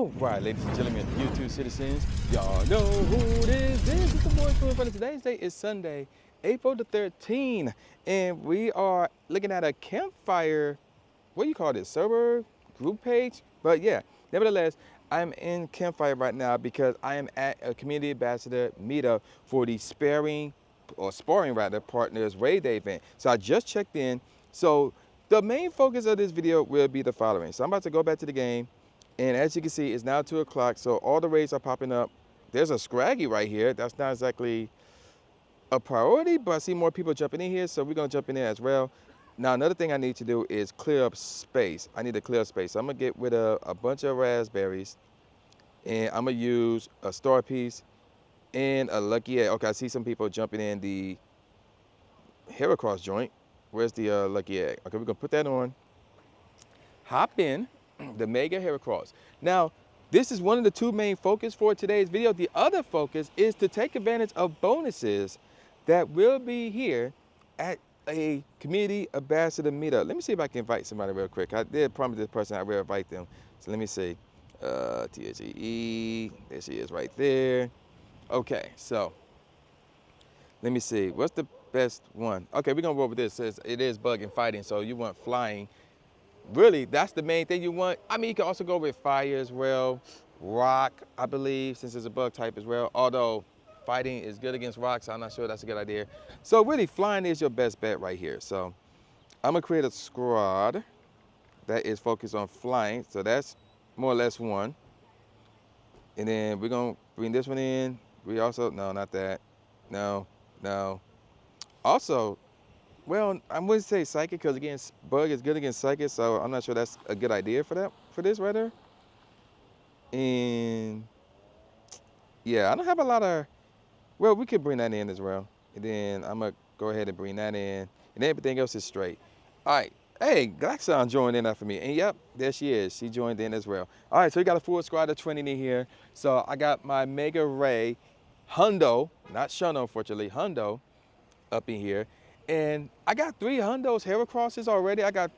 All right, ladies and gentlemen, YouTube citizens, y'all know who it is. This is the boy from Inferno. Today's date is Sunday, April the 13th, and we are looking at a Campfire, what do you call this, server, group page? But yeah, nevertheless, I'm in Campfire right now because I am at a community ambassador meetup for the Sparring Partners Raid Day event. So I just checked in. So the main focus of this video will be the following. So I'm about to go back to the game. And as you can see, it's now 2 o'clock, so all the raids are popping up. There's a Scraggy right here. That's not exactly a priority, but I see more people jumping in here, so we're gonna jump in there as well. Now, another thing I need to do is clear up space. I need to clear up space. So I'm gonna get rid of a bunch of raspberries, and I'm gonna use a star piece and a lucky egg. Okay, I see some people jumping in the Heracross joint. Where's the lucky egg? Okay, we're gonna put that on. Hop in. The Mega Heracross. Now, this is one of the 2 main focus for today's video. The other focus is to take advantage of bonuses that will be here at a community ambassador meetup. Let me see if I can invite somebody real quick. I did promise this person I will invite them. So let me see. THE, there she is right there. Okay, so let me see. What's the best one? Okay, we're gonna roll with this. It is bug and fighting, so you want flying. Really, that's the main thing you want. I mean, you can also go with fire as well. Rock, I believe, since it's a bug type as well. Although fighting is good against rocks, I'm not sure that's a good idea. So really, flying is your best bet right here. So I'm gonna create a squad that is focused on flying. So that's more or less 1. And then we're gonna bring this one in. We also, no, not that. No. Also, well, I wouldn't say psychic because again, bug is good against psychic, so I'm not sure that's a good idea for this right there. And yeah, I don't have a lot of, well, we could bring that in as well. And then I'm gonna go ahead and bring that in, and everything else is straight. All right, hey, Glaxon joined in after me, and yep, there she is. She joined in as well. All right, so we got a full squad of 20 in here. So I got my Mega Ray Hundo, not Shuno, unfortunately, Hundo up in here. And I got 3 Hundos Heracrosses already. I don't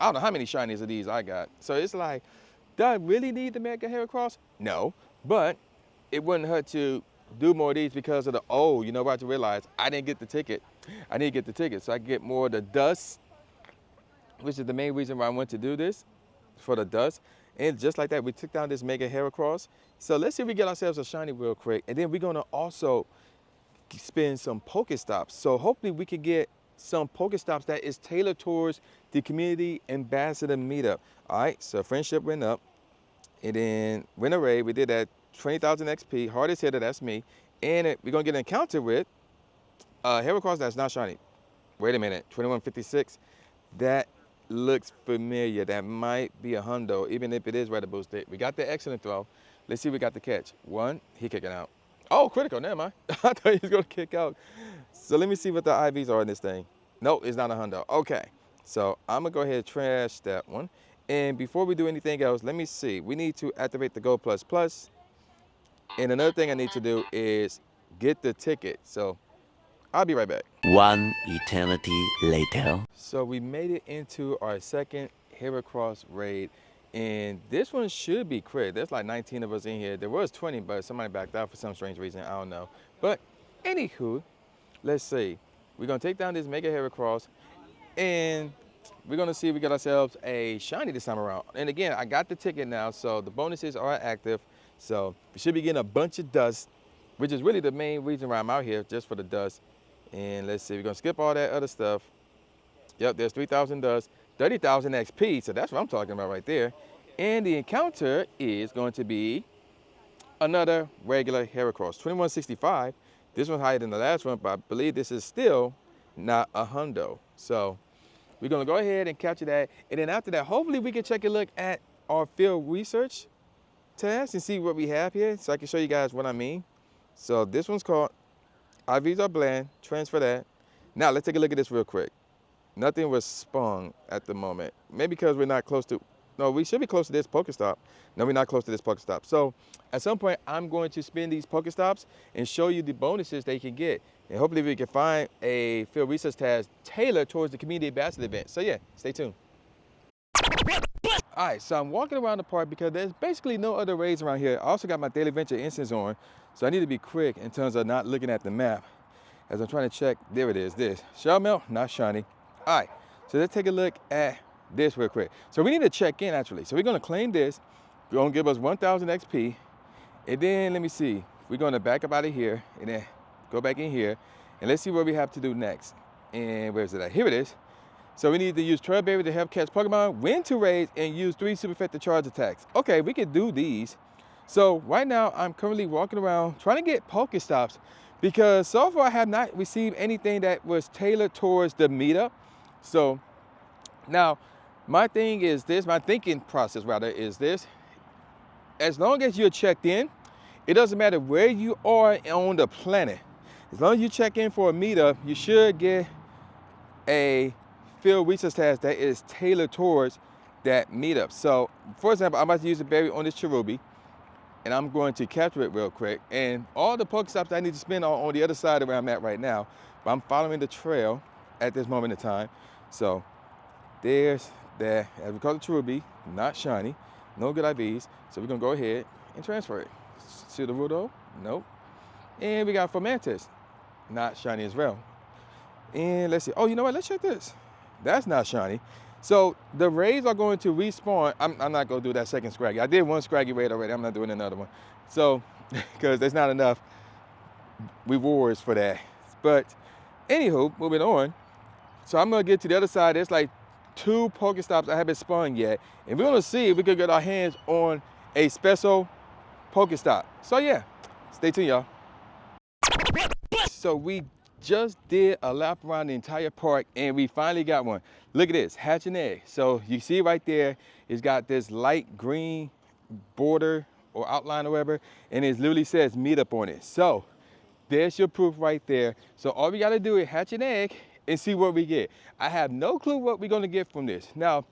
know how many shinies of these I got. So it's like, do I really need the Mega Heracross? No, but it wouldn't hurt to do more of these because of the, you know, about to realize I didn't get the ticket. I need to get the ticket so I can get more of the dust, which is the main reason why I went to do this, for the dust. And just like that, we took down this Mega Heracross. So let's see if we get ourselves a shiny real quick. And then we're gonna also spin some Pokestops. So hopefully we could get some Pokestops that is tailored towards the community ambassador meetup. All right, so friendship went up, and then win a raid. We did that 20,000 XP. Hardest hitter, that's me. And we're gonna get an encounter with Heracross that's not shiny. Wait a minute, 2156. That looks familiar. That might be a Hundo, even if it is weather boosted. We got the excellent throw. Let's see if we got the catch. 1, he kicking out. Oh, critical, never mind. I thought he was gonna kick out. So let me see what the IVs are in this thing. Nope, it's not a Hundo. Okay, so I'm gonna go ahead and trash that one. And before we do anything else, let me see. We need to activate the Go Plus Plus. And another thing I need to do is get the ticket. So I'll be right back. 1 eternity later. So we made it into our second Heracross raid. And this one should be crit. There's like 19 of us in here. There was 20, but somebody backed out for some strange reason. I don't know. But anywho, let's see. We're gonna take down this Mega Heracross, and we're gonna see if we got ourselves a shiny this time around. And again, I got the ticket now, so the bonuses are active. So we should be getting a bunch of dust, which is really the main reason why I'm out here, just for the dust. And let's see, we're gonna skip all that other stuff. Yep, there's 3,000 dust. 30,000 XP, so that's what I'm talking about right there. And the encounter is going to be another regular Heracross, 2165. This one's higher than the last one, but I believe this is still not a Hundo. So we're gonna go ahead and capture that. And then after that, hopefully we can take a look at our field research task and see what we have here so I can show you guys what I mean. So this one's called IVs are bland, transfer that. Now let's take a look at this real quick. Nothing was sprung at the moment. Maybe because we're not close to, no, we should be close to this Pokestop. No, we're not close to this Pokestop. So at some point, I'm going to spin these Pokestops and show you the bonuses they can get. And hopefully we can find a field research task tailored towards the community ambassador event. So yeah, stay tuned. All right, so I'm walking around the park because there's basically no other raids around here. I also got my Daily Venture instance on, so I need to be quick in terms of not looking at the map as I'm trying to check. There it is, this. Shell Melt, not shiny. All right, so let's take a look at this real quick. So we need to check in actually. So we're gonna claim this. We're gonna give us 1,000 XP. And then let me see. We're gonna back up out of here and then go back in here. And let's see what we have to do next. And where's it at? Here it is. So we need to use Trailberry to help catch Pokemon, win 2 raids, and use 3 super effective charge attacks. Okay, we can do these. So right now, I'm currently walking around trying to get Pokestops because so far I have not received anything that was tailored towards the meetup. So now, my thing is this, my thinking process rather is this. As long as you're checked in, it doesn't matter where you are on the planet. As long as you check in for a meetup, you should get a field research task that is tailored towards that meetup. So, for example, I'm about to use a berry on this Cherubi, and I'm going to capture it real quick. And all the Pokestops I need to spend are on the other side of where I'm at right now, but I'm following the trail at this moment in time. So, there's that, as we call it Cherubi, not shiny, no good IVs. So we're gonna go ahead and transfer it. See the Rudo? Nope. And we got Fomantis, not shiny as well. And let's see, oh, you know what, let's check this. That's not shiny. So the raids are going to respawn. I'm not gonna do that second Scraggy. I did one Scraggy raid already, I'm not doing another one. So, because there's not enough rewards for that. But anywho, moving on. So I'm gonna get to the other side. There's like 2 Pokestops I haven't spawned yet. And we're gonna see if we can get our hands on a special Pokestop. So yeah, stay tuned, y'all. So we just did a lap around the entire park and we finally got one. Look at this, hatch an egg. So you see right there, it's got this light green border or outline or whatever, and it literally says Meetup on it. So there's your proof right there. So all we gotta do is hatch an egg and see what we get. I have no clue what we're gonna get from this. Now,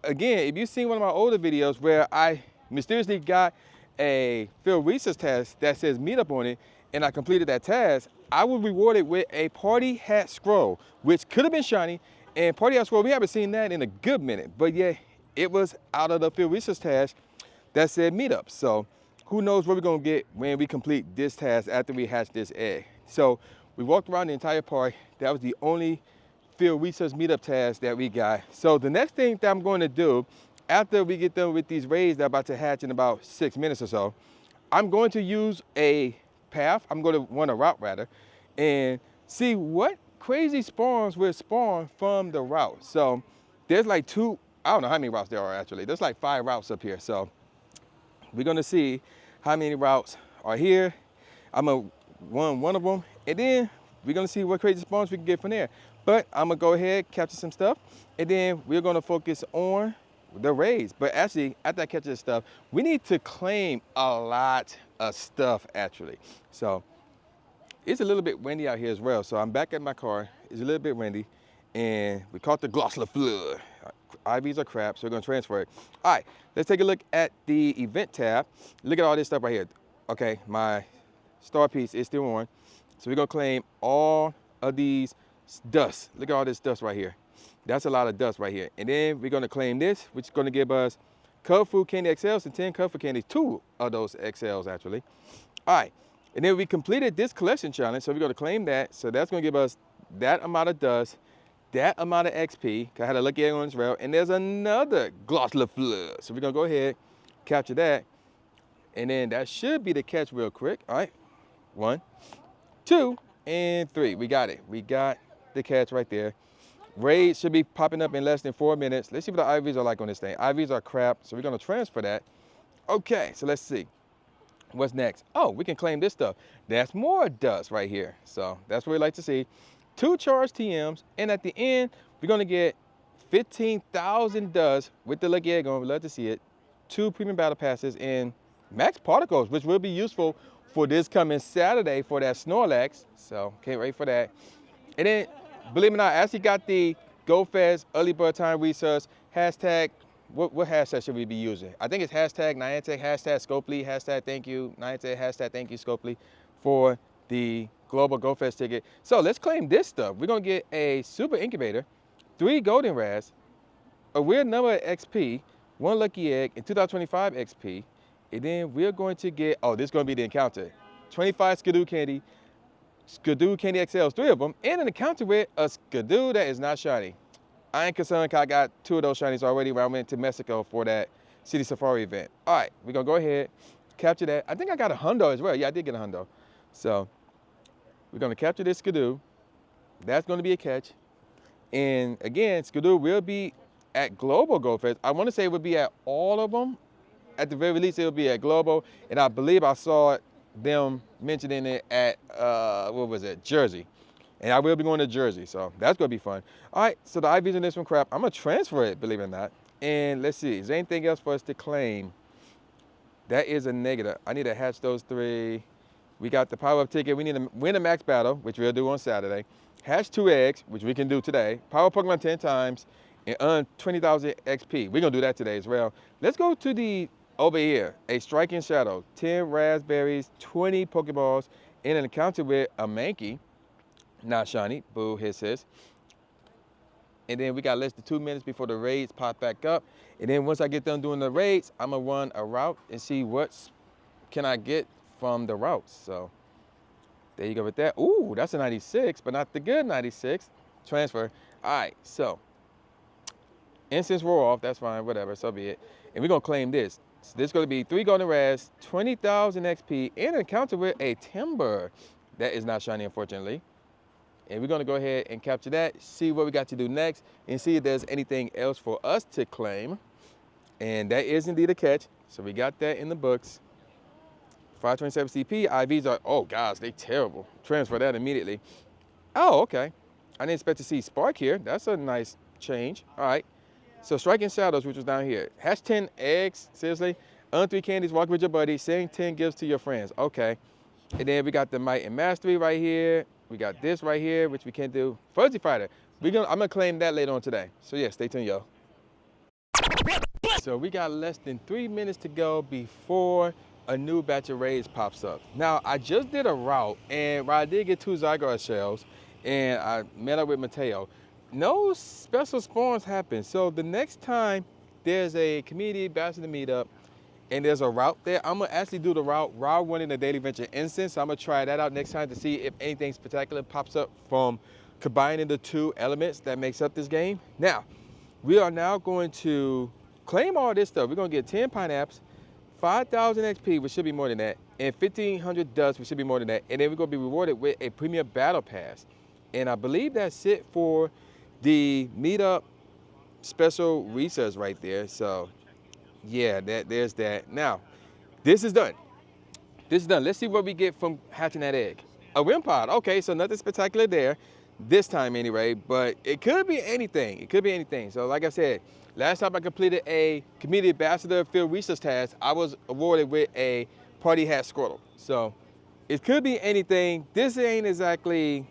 again, if you've seen one of my older videos where I mysteriously got a field research task that says Meetup on it, and I completed that task, I was rewarded with a party hat scroll, which could have been shiny. And party hat scroll, we haven't seen that in a good minute, but yeah, it was out of the field research task that said Meetup. So who knows what we're gonna get when we complete this task after we hatch this egg. So we walked around the entire park. That was the only field research meetup task that we got. So the next thing that I'm going to do after we get done with these raids that are about to hatch in about 6 minutes or so, I'm going to use a path. I'm going to run a route rather, and see what crazy spawns will spawn from the route. So there's like 2, I don't know how many routes there are actually. There's like 5 routes up here. So we're gonna see how many routes are here. I'm gonna run one of them, and then we're gonna see what crazy spawns we can get from there. But I'm gonna go ahead, capture some stuff, and then we're gonna focus on the raids. But actually, after I catch this stuff, we need to claim a lot of stuff actually. So it's a little bit windy out here as well. So I'm back at my car. It's a little bit windy, and we caught the Glossler flood. IVs are crap, so we're gonna transfer it. All right, let's take a look at the event tab. Look at all this stuff right here. Okay, my star piece is still on. So we're gonna claim all of these dust. Look at all this dust right here. That's a lot of dust right here. And then we're gonna claim this, which is gonna give us Cub Food Candy XLs and 10 Cub Food Candies, 2 of those XLs actually. All right, and then we completed this collection challenge, so we're gonna claim that. So that's gonna give us that amount of dust, that amount of XP. I had a lucky egg on this rail, and there's another Glossler flood. So we're gonna go ahead, capture that, and then that should be the catch real quick. All right, 1, 2, and 3. We got it. We got the catch right there. Raid should be popping up in less than 4 minutes. Let's see what the IVs are like on this thing. IVs are crap, so we're gonna transfer that. Okay, so let's see. What's next? Oh, we can claim this stuff. That's more dust right here. So that's what we like to see. 2 charged TMs, and at the end, we're gonna get 15,000 dust with the lucky egg on. We'd love to see it. 2 premium battle passes and max particles, which will be useful for this coming Saturday for that Snorlax. So can't wait for that. And then, believe it or not, I actually got the GoFest early bird time research hashtag. What hashtag should we be using? I think it's hashtag Niantic, hashtag Scopely, hashtag thank you Niantic, hashtag thank you Scopely for the global GoFest ticket. So let's claim this stuff. We're gonna get a super incubator, 3 golden razz, a weird number of XP, 1 lucky egg, and 2025 XP. And then we're going to get, oh, this is going to be the encounter. 25 Skidoo Candy XLs, 3 of them, and an encounter with a Skidoo that is not shiny. I ain't concerned because I got 2 of those shinies already when I went to Mexico for that City Safari event. All right, we're going to go ahead, capture that. I think I got a hundo as well. Yeah, I did get a hundo. So we're going to capture this Skidoo. That's going to be a catch. And again, Skidoo will be at Global Go Fest. I want to say it would be at all of them. At the very least, it'll be at Global. And I believe I saw them mentioning it at, what was it, Jersey. And I will be going to Jersey, so that's going to be fun. All right, so the IVs in this one crap. I'm going to transfer it, believe it or not. And let's see, is there anything else for us to claim? That is a negative. I need to hatch those 3. We got the power-up ticket. We need to win a max battle, which we'll do on Saturday. Hatch 2 eggs, which we can do today. Power Pokemon 10 times and earn 20,000 XP. We're going to do that today as well. Let's go to the, over here, a Striking Shadow. 10 raspberries, 20 Pokeballs, and an encounter with a Mankey. Not shiny. Boo, hiss. And then we got less than 2 minutes before the raids pop back up. And then once I get done doing the raids, I'm going to run a route and see what can I get from the routes. So there you go with that. Ooh, that's a 96, but not the good 96. Transfer. All right, so instance roll off. That's fine, whatever, so be it. And we're going to claim this. So this is going to be 3 golden ras, 20,000 XP, and an encounter with a Timber. That is not shiny, unfortunately. And we're going to go ahead and capture that, see what we got to do next, and see if there's anything else for us to claim. And that is indeed a catch. So we got that in the books. 527 CP, IVs are, oh gosh, they terrible. Transfer that immediately. Oh, okay. I didn't expect to see Spark here. That's a nice change. All right. So Striking Shadows, which was down here. Hatch 10 eggs, seriously. Earn 3 candies, walk with your buddy, send 10 gifts to your friends. Okay. And then we got the Might and Mastery right here. We got this right here, which we can do. Fuzzy Fighter. I'm gonna claim that later on today. So yeah, stay tuned, y'all. So we got less than 3 minutes to go before a new batch of raids pops up. Now, I just did a route, and while I did get 2 Zygarde shells, and I met up with Mateo, no special spawns happen. So the next time there's a community ambassador meetup, and there's a route there, I'm gonna actually do the route while running the Daily Venture instance. So I'm gonna try that out next time to see if anything spectacular pops up from combining the 2 elements that makes up this game. Now, we are now going to claim all this stuff. We're gonna get 10 pineapples, 5,000 XP, which should be more than that, and 1,500 dust, which should be more than that. And then we're gonna be rewarded with a premium battle pass. And I believe that's it for the meetup special research right there. So yeah, there's that. Now, this is done. This is done. Let's see what we get from hatching that egg. A Wimpod. Okay, so nothing spectacular there. This time anyway, but it could be anything. It could be anything. So like I said, last time I completed a community ambassador field research task, I was awarded with a party hat Squirtle. So it could be anything. This ain't exactly,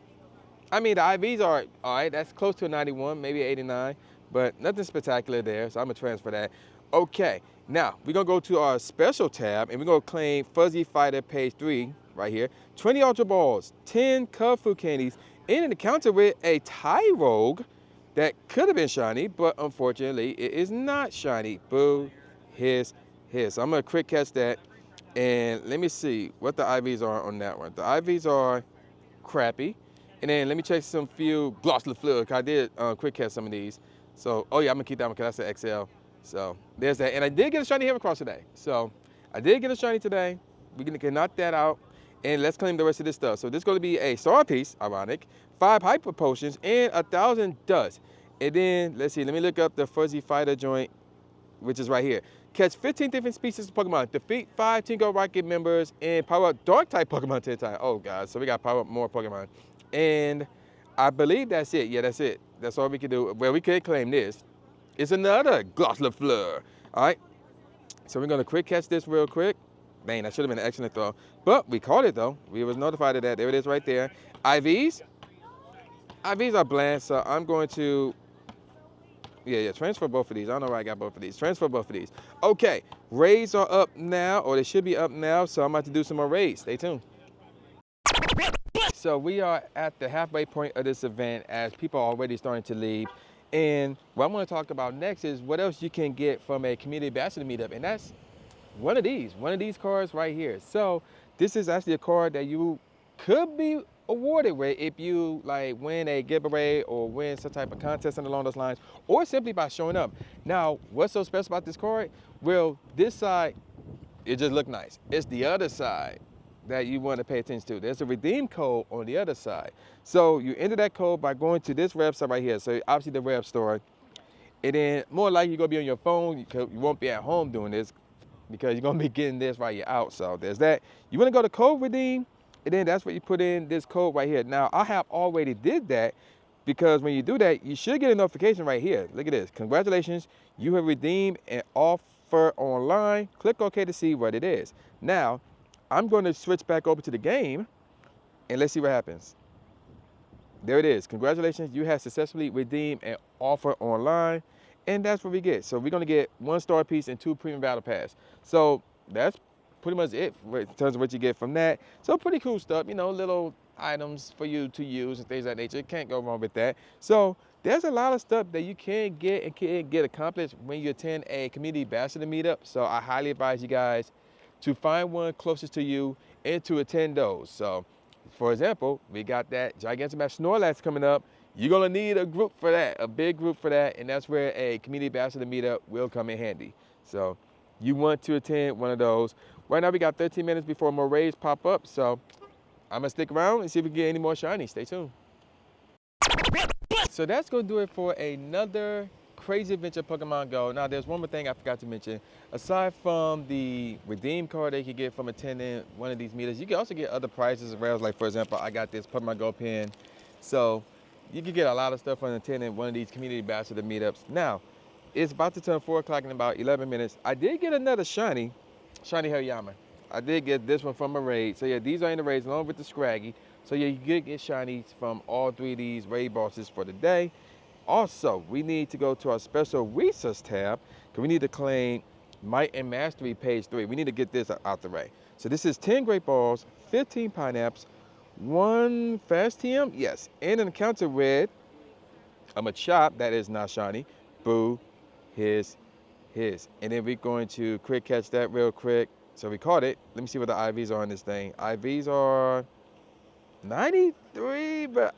I mean, the IVs are all right. That's close to a 91, maybe 89, but nothing spectacular there. So I'm gonna transfer that. Okay, now we're gonna go to our special tab and we're gonna claim Fuzzy Fighter page 3 right here. 20 Ultra Balls, 10 Cub Food Candies, and an encounter with a Tyrogue that could have been shiny, but unfortunately it is not shiny. Boo, hiss. I'm gonna quick catch that. And let me see what the IVs are on that one. The IVs are crappy. And then let me check some few Gloss LeFleur, because I did quick catch some of these. So, oh yeah, I'm gonna keep that one because that's an XL. So there's that. And I did get a shiny Heracross today. So I did get a shiny today. We can knock that out. And let's claim the rest of this stuff. So this is going to be a Star Piece, ironic, 5 Hyper Potions, and 1,000 Dust. And then, let's see, let me look up the Fuzzy Fighter joint, which is right here. Catch 15 different species of Pokemon. Defeat 5 Tingo Rocket members, and power up Dark-type Pokemon 10 times. Oh, God. So we got power up more Pokemon. And I believe that's it. Yeah, that's it. That's all we can do. Well, we could claim this. It's another Gloss LeFleur. All right. So we're going to quick catch this real quick. Dang, that should have been an excellent throw. But we caught it, though. We was notified of that. There it is right there. IVs. IVs are bland, so I'm going to, yeah, transfer both of these. I don't know why I got both of these. Transfer both of these. Okay, raids are up now, or they should be up now, so I'm about to do some more raids. Stay tuned. So we are at the halfway point of this event as people are already starting to leave. And what I want to talk about next is what else you can get from a community ambassador meetup, and that's one of these cards right here. So this is actually a card that you could be awarded with if you like win a giveaway or win some type of contest along those lines, or simply by showing up. Now, what's so special about this card? Well, this side, it just look nice. It's the other side that you want to pay attention to. There's a redeem code on the other side. So you enter that code by going to this website right here. So obviously the web store. And then more likely you're gonna be on your phone. You won't be at home doing this because you're gonna be getting this while you're out. So there's that. You wanna go to code redeem, and then that's what you put in this code right here. Now I have already did that because when you do that, you should get a notification right here. Look at this. Congratulations, you have redeemed an offer online. Click OK to see what it is. Now, I'm going to switch back over to the game, and let's see what happens. There it is. Congratulations, you have successfully redeemed an offer online, and that's what we get. So we're going to get 1 star piece and 2 premium battle pass. So that's pretty much it in terms of what you get from that. So pretty cool stuff, you know, little items for you to use and things of that nature. Can't go wrong with that. So there's a lot of stuff that you can get and can get accomplished when you attend a community ambassador meetup. So I highly advise you guys to find one closest to you and to attend those. So, for example, we got that Gigantamax Snorlax coming up. You're gonna need a group for that, a big group for that, and that's where a community ambassador meetup will come in handy. So, you want to attend one of those. Right now, we got 13 minutes before more raids pop up, so I'm gonna stick around and see if we can get any more shinies. Stay tuned. So that's gonna do it for another crazy adventure Pokemon Go. Now there's one more thing I forgot to mention. Aside from the redeem card that you can get from attending one of these meetups, you can also get other prizes as well. Like for example, I got this Pokemon Go pin. So you can get a lot of stuff from attending one of these community ambassador meetups. Now, it's about to turn 4 o'clock in about 11 minutes. I did get another shiny Hariyama. I did get this one from a raid. So yeah, these are in the raids along with the Scraggy. So yeah, you could get shinies from all 3 of these raid bosses for the day. Also, we need to go to our special research tab because we need to claim Might and Mastery page 3. We need to get this out the way. So this is 10 Great Balls, 15 Pineapples, 1 Fast TM, yes, and an encounter with a Machop that is not shiny. Boo, his. And then we're going to quick catch that real quick. So we caught it. Let me see what the IVs are on this thing. IVs are 93, but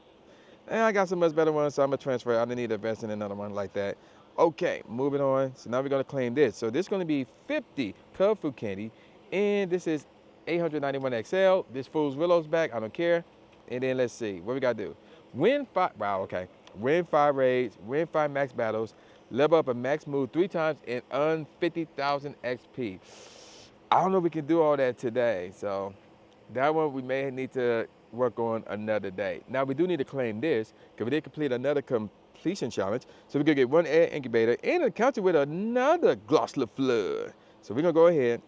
I got some much better ones, so I'm gonna transfer. I don't need to invest in another one like that. Okay, moving on. So now we're gonna claim this. So this is gonna be 50 Cub Fruit Candy, and this is 891 XL. This fool's Willow's back, I don't care. And then let's see, what we gotta do? Win 5, wow, okay. Win 5 raids, win 5 max battles, level up a max move 3 times, and earn 50,000 XP. I don't know if we can do all that today, so that one we may need to work on another day. Now we do need to claim this because we did complete another completion challenge. So we're gonna get 1 air incubator and an encounter with another Glossler Flood. So we're gonna go ahead,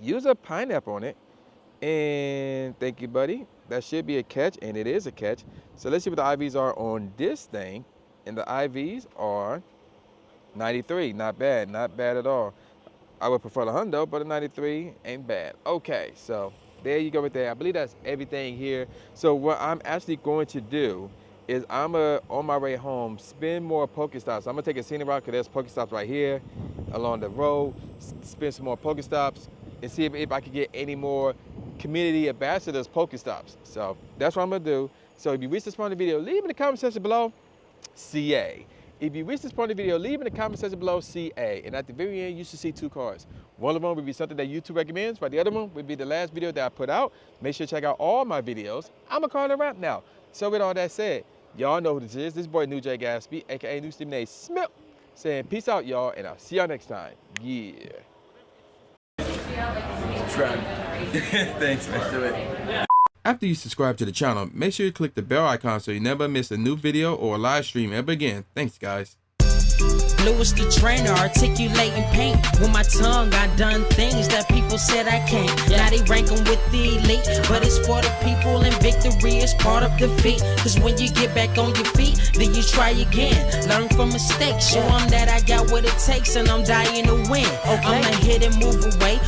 use a pineapple on it, and thank you, buddy. That should be a catch, and it is a catch. So let's see what the IVs are on this thing. And the IVs are 93, not bad at all. I would prefer the hundo, but a 93 ain't bad. Okay, so there you go with that. I believe that's everything here. So what I'm actually going to do is I'm on my way home, spin more Pokestops. I'm gonna take a scenic route because there's Pokestops right here along the road, spin some more Pokestops and see if I can get any more community ambassadors Pokestops. So that's what I'm gonna do. So if you reach this point of the video, leave in the comment section below, CA. If you reach this point of the video, leave in the comment section below CA. And at the very end, you should see 2 cards. One of them would be something that YouTube recommends, but the other one would be the last video that I put out. Make sure to check out all my videos. I'm a card a wrap now. So with all that said, y'all know who this is. This boy New J Gatsby, aka New Stephen A. Smith, saying peace out, y'all, and I'll see y'all next time. Yeah. Subscribe. Thanks, man. Do it. After you subscribe to the channel, make sure you click the bell icon so you never miss a new video or a live stream ever again. Thanks, guys. Lewis the trainer, articulating paint. With my tongue, I done things that people said I can't. Now they rank 'em with the elite, but it's for the people, and victory is part of defeat. Cause when you get back on your feet, then you try again. Learn from mistakes, show 'em that I got what it takes, and I'm dying to win. I'ma hit and move away.